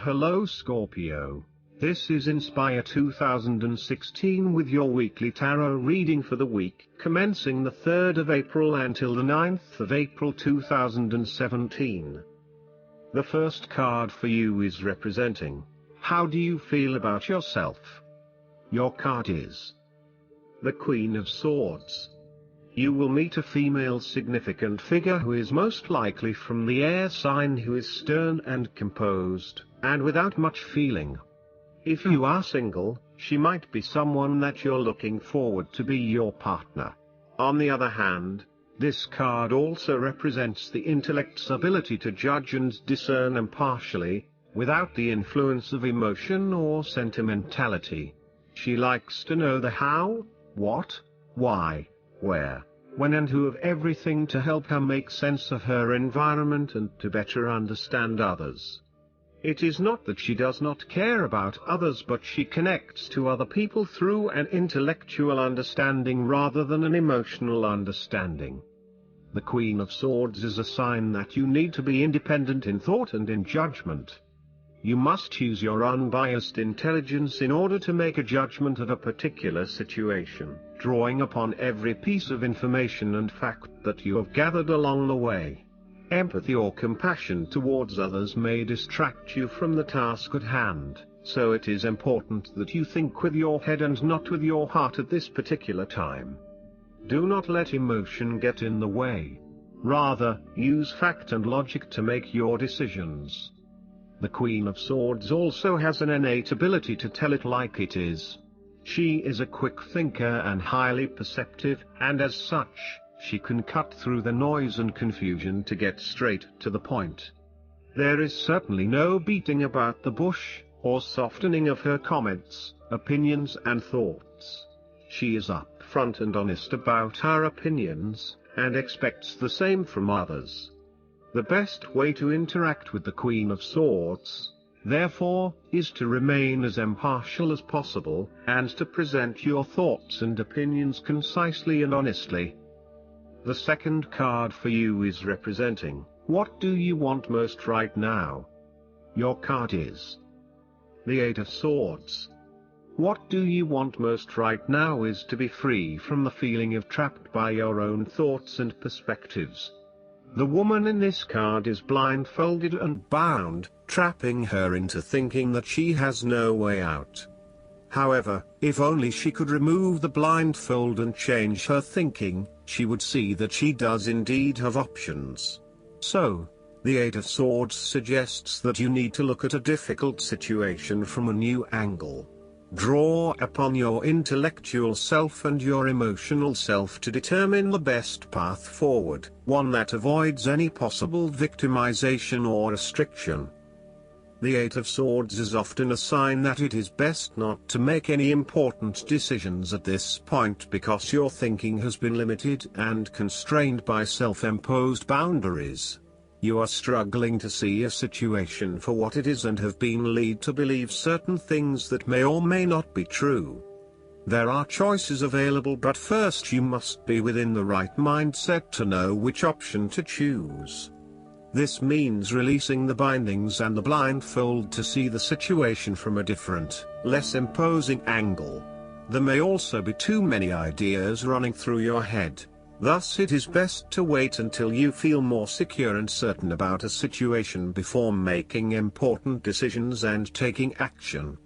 Hello Scorpio, this is Inspire 2016 with your weekly tarot reading for the week commencing the 3rd of April until the 9th of April 2017. The first card for you is representing, how do you feel about yourself? Your card is the Queen of Swords. You will meet a female significant figure who is most likely from the air sign, who is stern and composed, and without much feeling. If you are single, she might be someone that you're looking forward to be your partner. On the other hand, this card also represents the intellect's ability to judge and discern impartially, without the influence of emotion or sentimentality. She likes to know the how, what, why, where, when and who of everything to help her make sense of her environment and to better understand others. It is not that she does not care about others, but she connects to other people through an intellectual understanding rather than an emotional understanding. The Queen of Swords is a sign that you need to be independent in thought and in judgment. You must use your unbiased intelligence in order to make a judgment of a particular situation, drawing upon every piece of information and fact that you have gathered along the way. Empathy or compassion towards others may distract you from the task at hand, so it is important that you think with your head and not with your heart at this particular time. Do not let emotion get in the way. Rather, use fact and logic to make your decisions. The Queen of Swords also has an innate ability to tell it like it is. She is a quick thinker and highly perceptive, and as such, she can cut through the noise and confusion to get straight to the point. There is certainly no beating about the bush, or softening of her comments, opinions and thoughts. She is upfront and honest about her opinions, and expects the same from others. The best way to interact with the Queen of Swords, therefore, is to remain as impartial as possible, and to present your thoughts and opinions concisely and honestly. The second card for you is representing, what do you want most right now? Your card is the Eight of Swords. What do you want most right now is to be free from the feeling of trapped by your own thoughts and perspectives. The woman in this card is blindfolded and bound, trapping her into thinking that she has no way out. However, if only she could remove the blindfold and change her thinking, she would see that she does indeed have options. So, the Eight of Swords suggests that you need to look at a difficult situation from a new angle. Draw upon your intellectual self and your emotional self to determine the best path forward, one that avoids any possible victimization or restriction. The Eight of Swords is often a sign that it is best not to make any important decisions at this point because your thinking has been limited and constrained by self-imposed boundaries. You are struggling to see a situation for what it is and have been led to believe certain things that may or may not be true. There are choices available, but first you must be within the right mindset to know which option to choose. This means releasing the bindings and the blindfold to see the situation from a different, less imposing angle. There may also be too many ideas running through your head. Thus it is best to wait until you feel more secure and certain about a situation before making important decisions and taking action.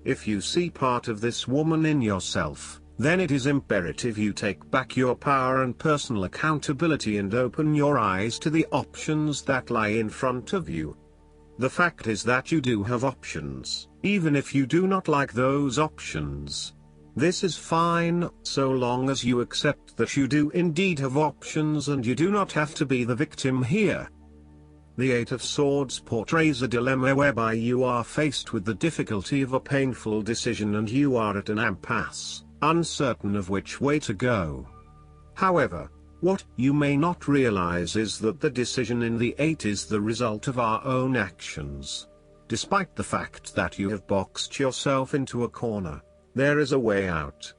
If you see part of this woman in yourself, then it is imperative you take back your power and personal accountability and open your eyes to the options that lie in front of you. The fact is that you do have options, even if you do not like those options. This is fine, so long as you accept that you do indeed have options and you do not have to be the victim here. The Eight of Swords portrays a dilemma whereby you are faced with the difficulty of a painful decision and you are at an impasse, uncertain of which way to go. However, what you may not realize is that the decision in the Eight is the result of our own actions. Despite the fact that you have boxed yourself into a corner, there is a way out.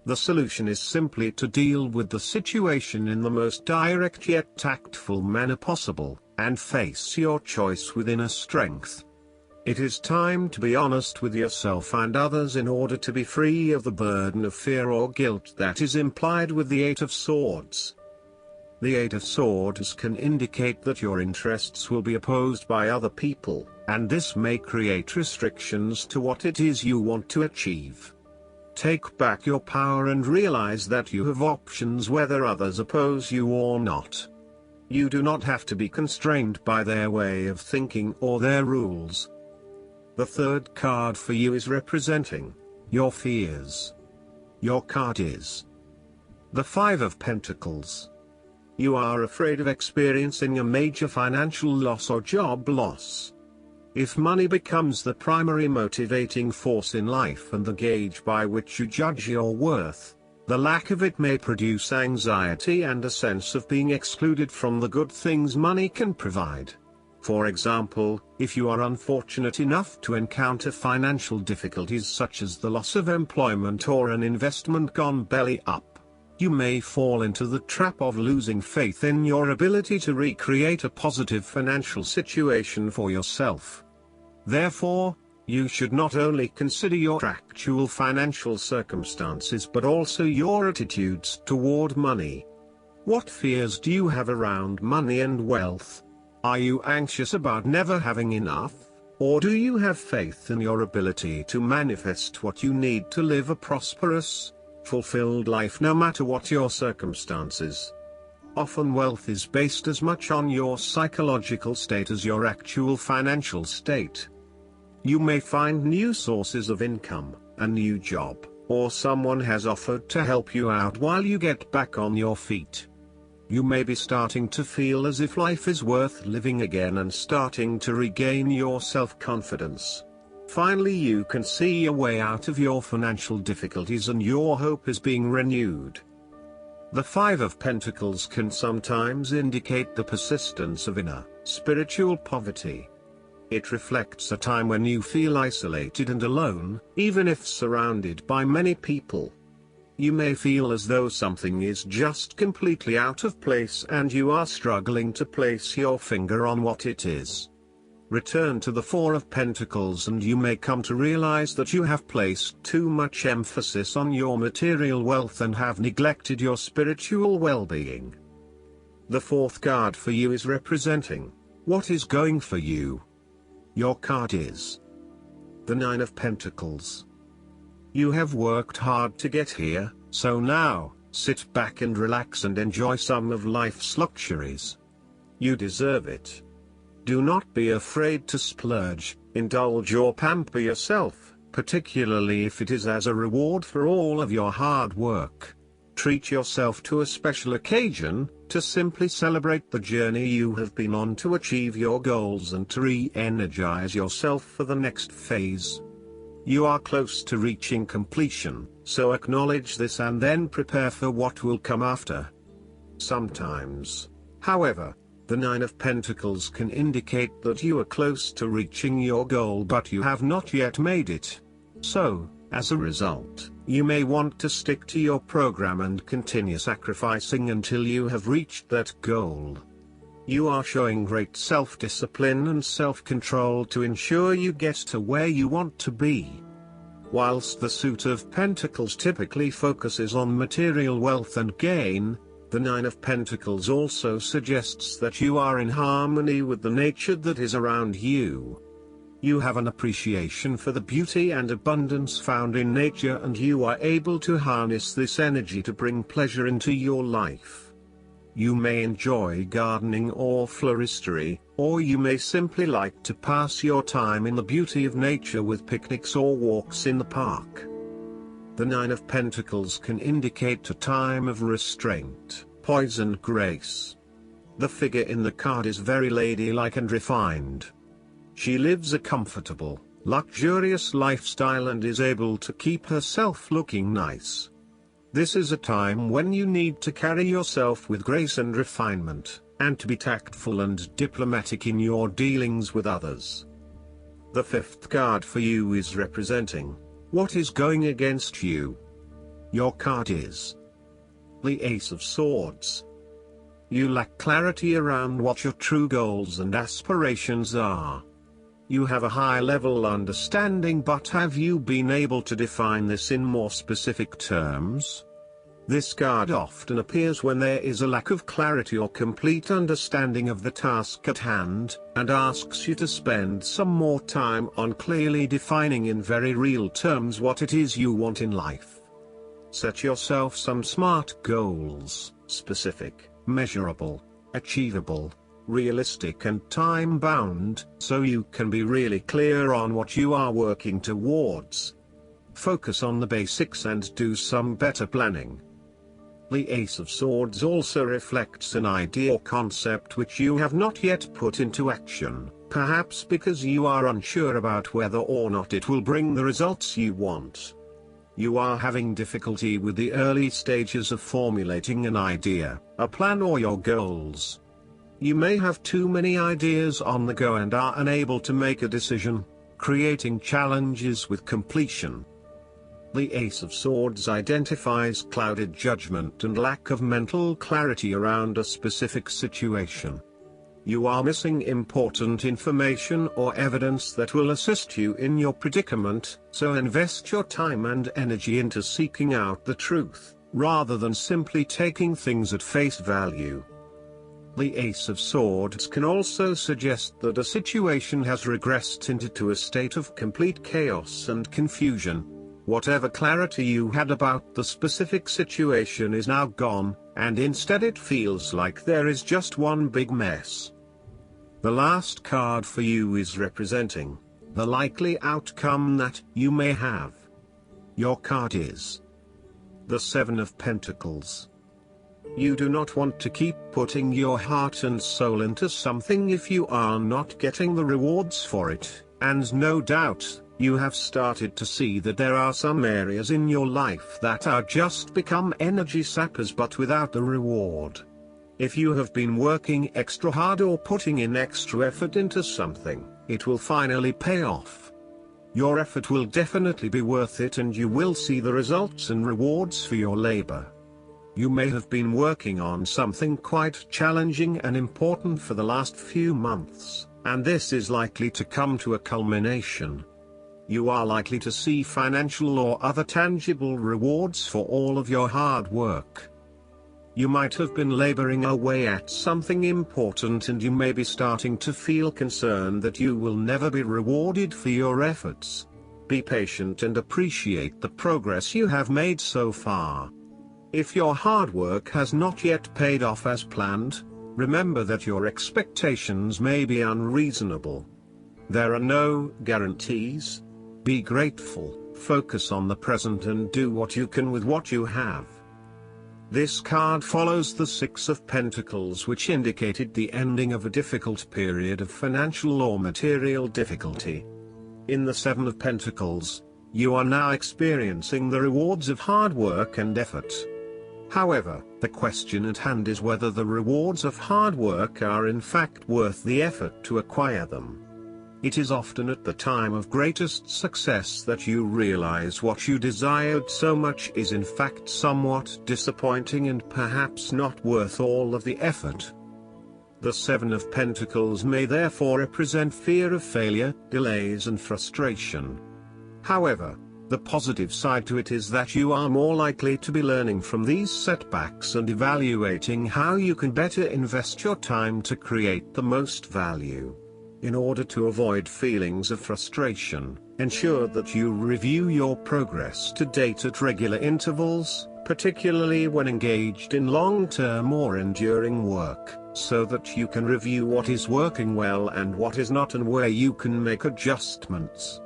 The solution is simply to deal with the situation in the most direct yet tactful manner possible, and face your choice with inner strength. It is time to be honest with yourself and others in order to be free of the burden of fear or guilt that is implied with the Eight of Swords. The Eight of Swords can indicate that your interests will be opposed by other people, and this may create restrictions to what it is you want to achieve. Take back your power and realize that you have options whether others oppose you or not. You do not have to be constrained by their way of thinking or their rules. The third card for you is representing your fears. Your card is the Five of Pentacles. You are afraid of experiencing a major financial loss or job loss. If money becomes the primary motivating force in life and the gauge by which you judge your worth, the lack of it may produce anxiety and a sense of being excluded from the good things money can provide. For example, if you are unfortunate enough to encounter financial difficulties such as the loss of employment or an investment gone belly up, you may fall into the trap of losing faith in your ability to recreate a positive financial situation for yourself. Therefore, you should not only consider your actual financial circumstances but also your attitudes toward money. What fears do you have around money and wealth? Are you anxious about never having enough, or do you have faith in your ability to manifest what you need to live a prosperous, fulfilled life no matter what your circumstances? Often wealth is based as much on your psychological state as your actual financial state. You may find new sources of income, a new job, or someone has offered to help you out while you get back on your feet. You may be starting to feel as if life is worth living again and starting to regain your self-confidence. Finally, you can see a way out of your financial difficulties and your hope is being renewed. The Five of Pentacles can sometimes indicate the persistence of inner, spiritual poverty. It reflects a time when you feel isolated and alone, even if surrounded by many people. You may feel as though something is just completely out of place and you are struggling to place your finger on what it is. Return to the Four of Pentacles and you may come to realize that you have placed too much emphasis on your material wealth and have neglected your spiritual well-being. The fourth card for you is representing what is going for you. Your card is the Nine of Pentacles. You have worked hard to get here, so now, sit back and relax and enjoy some of life's luxuries. You deserve it. Do not be afraid to splurge, indulge or pamper yourself, particularly if it is as a reward for all of your hard work. Treat yourself to a special occasion, to simply celebrate the journey you have been on to achieve your goals and to re-energize yourself for the next phase. You are close to reaching completion, so acknowledge this and then prepare for what will come after. Sometimes, however, the Nine of Pentacles can indicate that you are close to reaching your goal but you have not yet made it. So, as a result, you may want to stick to your program and continue sacrificing until you have reached that goal. You are showing great self-discipline and self-control to ensure you get to where you want to be. Whilst the Suit of Pentacles typically focuses on material wealth and gain, the Nine of Pentacles also suggests that you are in harmony with the nature that is around you. You have an appreciation for the beauty and abundance found in nature and you are able to harness this energy to bring pleasure into your life. You may enjoy gardening or floristery, or you may simply like to pass your time in the beauty of nature with picnics or walks in the park. The Nine of Pentacles can indicate a time of restraint, poise and grace. The figure in the card is very ladylike and refined. She lives a comfortable, luxurious lifestyle and is able to keep herself looking nice. This is a time when you need to carry yourself with grace and refinement, and to be tactful and diplomatic in your dealings with others. The fifth card for you is representing what is going against you. Your card is the Ace of Swords. You lack clarity around what your true goals and aspirations are. You have a high-level understanding, but have you been able to define this in more specific terms? This card often appears when there is a lack of clarity or complete understanding of the task at hand, and asks you to spend some more time on clearly defining in very real terms what it is you want in life. Set yourself some SMART goals: specific, measurable, achievable, realistic and time-bound, so you can be really clear on what you are working towards. Focus on the basics and do some better planning. The Ace of Swords also reflects an idea or concept which you have not yet put into action, perhaps because you are unsure about whether or not it will bring the results you want. You are having difficulty with the early stages of formulating an idea, a plan or your goals. You may have too many ideas on the go and are unable to make a decision, creating challenges with completion. The Ace of Swords identifies clouded judgment and lack of mental clarity around a specific situation. You are missing important information or evidence that will assist you in your predicament, so invest your time and energy into seeking out the truth, rather than simply taking things at face value. The Ace of Swords can also suggest that a situation has regressed into a state of complete chaos and confusion. Whatever clarity you had about the specific situation is now gone, and instead it feels like there is just one big mess. The last card for you is representing the likely outcome that you may have. Your card is the Seven of Pentacles. You do not want to keep putting your heart and soul into something if you are not getting the rewards for it, and no doubt, you have started to see that there are some areas in your life that are just become energy sappers but without the reward. If you have been working extra hard or putting in extra effort into something, it will finally pay off. Your effort will definitely be worth it and you will see the results and rewards for your labor. You may have been working on something quite challenging and important for the last few months, and this is likely to come to a culmination. You are likely to see financial or other tangible rewards for all of your hard work. You might have been laboring away at something important and you may be starting to feel concerned that you will never be rewarded for your efforts. Be patient and appreciate the progress you have made so far. If your hard work has not yet paid off as planned, remember that your expectations may be unreasonable. There are no guarantees. Be grateful, focus on the present and do what you can with what you have. This card follows the Six of Pentacles, which indicated the ending of a difficult period of financial or material difficulty. In the Seven of Pentacles, you are now experiencing the rewards of hard work and effort. However, the question at hand is whether the rewards of hard work are in fact worth the effort to acquire them. It is often at the time of greatest success that you realize what you desired so much is in fact somewhat disappointing and perhaps not worth all of the effort. The Seven of Pentacles may therefore represent fear of failure, delays and frustration. However, the positive side to it is that you are more likely to be learning from these setbacks and evaluating how you can better invest your time to create the most value. In order to avoid feelings of frustration, ensure that you review your progress to date at regular intervals, particularly when engaged in long-term or enduring work, so that you can review what is working well and what is not and where you can make adjustments.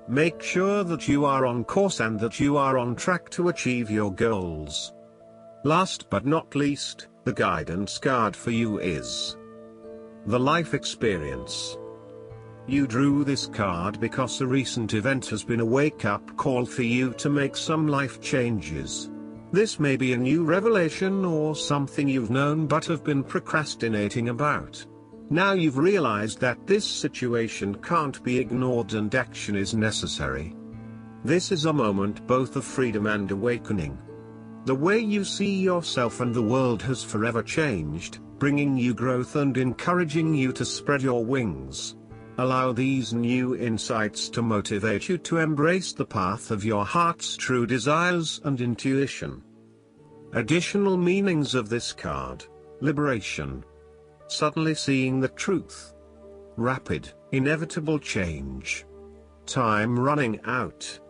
Make sure that you are on course and that you are on track to achieve your goals. Last but not least, the guidance card for you is the Life Experience. You drew this card because a recent event has been a wake-up call for you to make some life changes. This may be a new revelation or something you've known but have been procrastinating about. Now you've realized that this situation can't be ignored and action is necessary. This is a moment both of freedom and awakening. The way you see yourself and the world has forever changed, bringing you growth and encouraging you to spread your wings. Allow these new insights to motivate you to embrace the path of your heart's true desires and intuition. Additional meanings of this card: liberation, suddenly seeing the truth, rapid, inevitable change, time running out.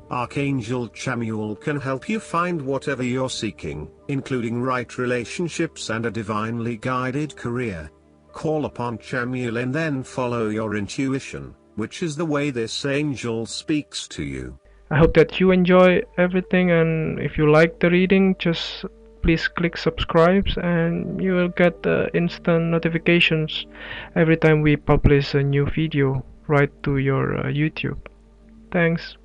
Archangel Chamuel can help you find whatever you're seeking, including right relationships and a divinely guided career. Call upon Chamuel and then follow your intuition, which is the way this angel speaks to you. I hope that you enjoy everything, and if you like the reading, just please click subscribe and you will get instant notifications every time we publish a new video right to your YouTube. Thanks.